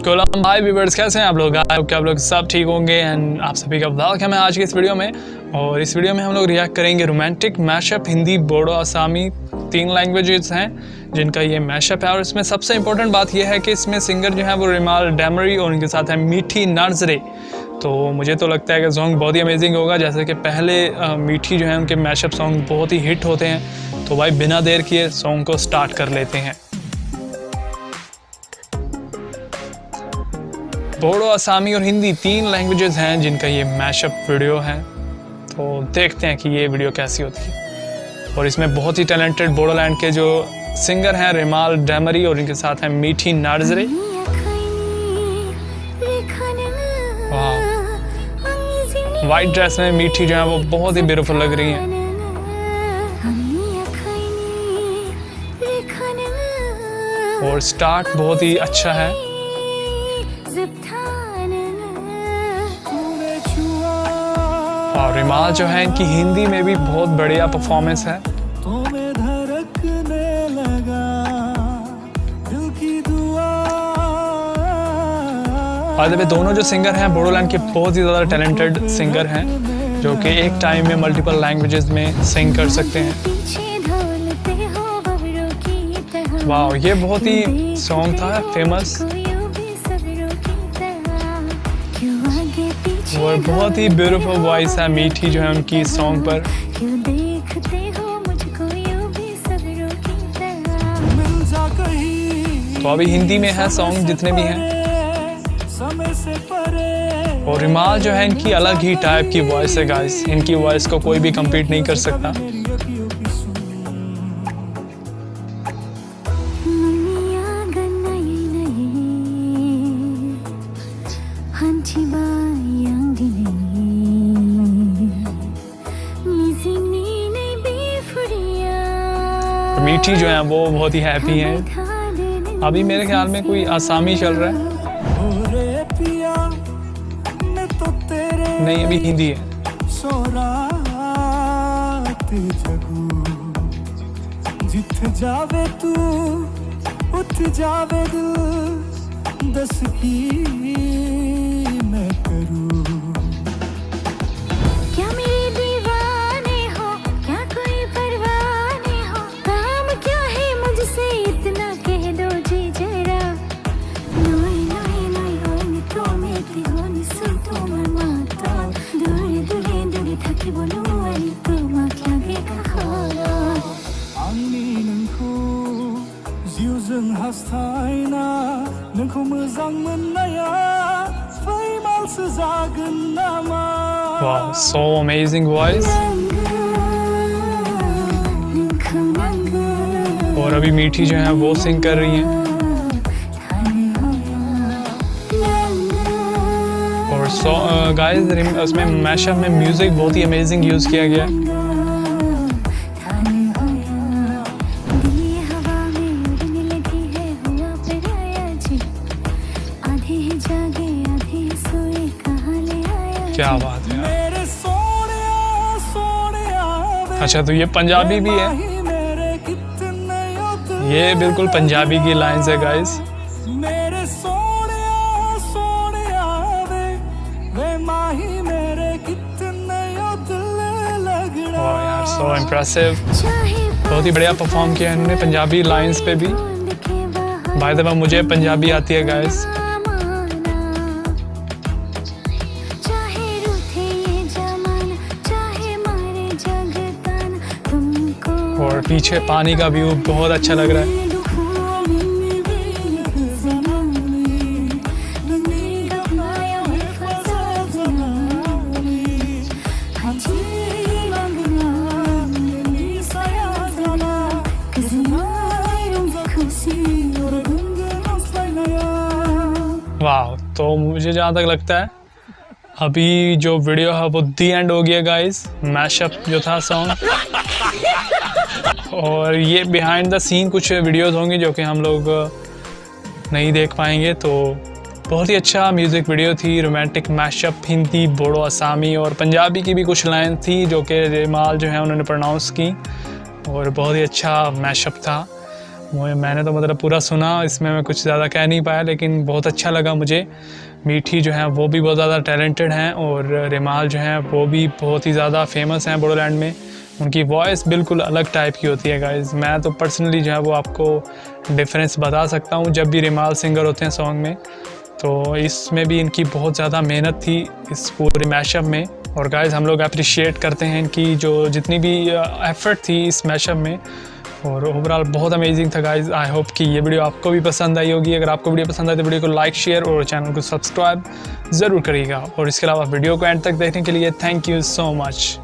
कोलम भाई व्यूअर्स, कैसे हैं आप लोग? आप लोग सब ठीक होंगे एंड आप सभी का वेलकम है आज की इस वीडियो में। और इस वीडियो में हम लोग रिएक्ट करेंगे रोमांटिक मैशअप हिंदी, बोडो, आसामी, 3 लैंग्वेजेस हैं जिनका ये मैशअप है। और इसमें सबसे इंपॉर्टेंट बात यह है कि इसमें सिंगर जो है वो रिमाल डैमरी और उनके साथ है मीठी नर्जरे। तो मुझे तो लगता है कि सॉन्ग बहुत ही अमेजिंग होगा। जैसे कि पहले मीठी जो है उनके मैशअप सॉन्ग बहुत ही हिट होते हैं। तो भाई बिना देर किए सॉन्ग को स्टार्ट कर लेते हैं। बोडो, आसामी और हिंदी 3 लैंग्वेजेस हैं जिनका ये मैशअप वीडियो है। तो देखते हैं कि ये वीडियो कैसी होती है। और इसमें बहुत ही टैलेंटेड बोडोलैंड के जो सिंगर हैं रिमाल डैमरी और इनके साथ हैं मीठी नर्जरे। वाइट ड्रेस में मीठी जो है वो बहुत ही ब्यूटीफुल लग रही हैं। और स्टार्ट बहुत ही अच्छा है। और रिमाल जो है इनकी हिंदी में भी बहुत बढ़िया परफॉर्मेंस है। और दोनों जो सिंगर हैं बोडोलैंड के बहुत ही ज़्यादा टैलेंटेड सिंगर हैं जो कि एक टाइम में मल्टीपल लैंग्वेजेस में सिंग कर सकते हैं। वाह, ये बहुत ही सॉन्ग था फेमस और बहुत ही ब्यूटीफुल वॉइस है मीठी जो है उनकी सॉन्ग पर। तो अभी हिंदी में है सॉन्ग जितने भी हैं। और रिमाल जो है इनकी अलग ही टाइप की वॉइस है गाइस। इनकी वॉइस को कोई भी कम्पीट नहीं कर सकता। मीठी जो है वो बहुत ही हैप्पी हैं। अभी मेरे ख्याल में कोई आसामी चल रहा है, नहीं अभी हिंदी है। जिथे जावे तू उठ जावे दिल, दस की मैं करूं। क्या मेरे दीवाने हो, क्या कोई परवाने हो, काम क्या है मुझसे इतना कह दो जी जरा। नोई नोई नोई होनी तो मेरी होनी सुन तो माता दूरे दूरे दूरे थकी बोलो आई तो माँ क्या गेगा आंनि नोंखौ जिउजों हास्थायना नोंखौ मोजां मोननाया फैमालसो जागोन नामा। Wow, so amazing voice। और अभी मीठी जो है वो सिंग कर रही हैं। और गाइस उसमें मैशअप में म्यूजिक बहुत ही अमेजिंग यूज किया गया। क्या बात है। अच्छा, तो ये पंजाबी भी है। ये बिल्कुल पंजाबी की लाइंस है गाइस। वाह यार, सो इम्प्रेसिव। बहुत ही बढ़िया परफॉर्म किया इन्होंने पंजाबी लाइंस पे भी। बाय द वे मुझे पंजाबी आती है गाइस। और पीछे पानी का व्यू बहुत अच्छा लग रहा है। वाह, तो मुझे जहाँ तक लगता है अभी जो वीडियो है वो दी एंड हो गया गाइस। मैशअप जो था सॉन्ग। और ये बिहाइंड द सीन कुछ वीडियोस होंगे जो कि हम लोग नहीं देख पाएंगे। तो बहुत ही अच्छा म्यूज़िक वीडियो थी। रोमांटिक मैशअप हिंदी, बोडो, आसामी और पंजाबी की भी कुछ लाइन थी जो कि रिमाल जो है उन्होंने प्रोनाउंस की। और बहुत ही अच्छा मैशअप था। मैंने तो मतलब पूरा सुना, इसमें मैं कुछ ज़्यादा कह नहीं पाया, लेकिन बहुत अच्छा लगा मुझे। मीठी जो है वो भी बहुत ज़्यादा टैलेंटेड हैं और रिमाल जो है वो भी बहुत ही ज़्यादा फेमस हैं बोडोलैंड में। उनकी वॉइस बिल्कुल अलग टाइप की होती है गाइस। मैं तो पर्सनली जो है वो आपको डिफरेंस बता सकता हूँ जब भी रिमाल सिंगर होते हैं सॉन्ग में, तो इसमें भी इनकी बहुत ज़्यादा मेहनत थी इस पूरे मैशअप में। और गाइस हम लोग अप्रिशिएट करते हैं इनकी जो जितनी भी एफर्ट थी इस मैशअप में, और ओवरऑल बहुत अमेजिंग था गाइस। आई होप कि ये वीडियो आपको भी पसंद आई होगी। अगर आपको वीडियो पसंद आए तो वीडियो को लाइक, शेयर और चैनल को सब्सक्राइब ज़रूर करिएगा। और इसके अलावा वीडियो को एंड तक देखने के लिए थैंक यू सो मच।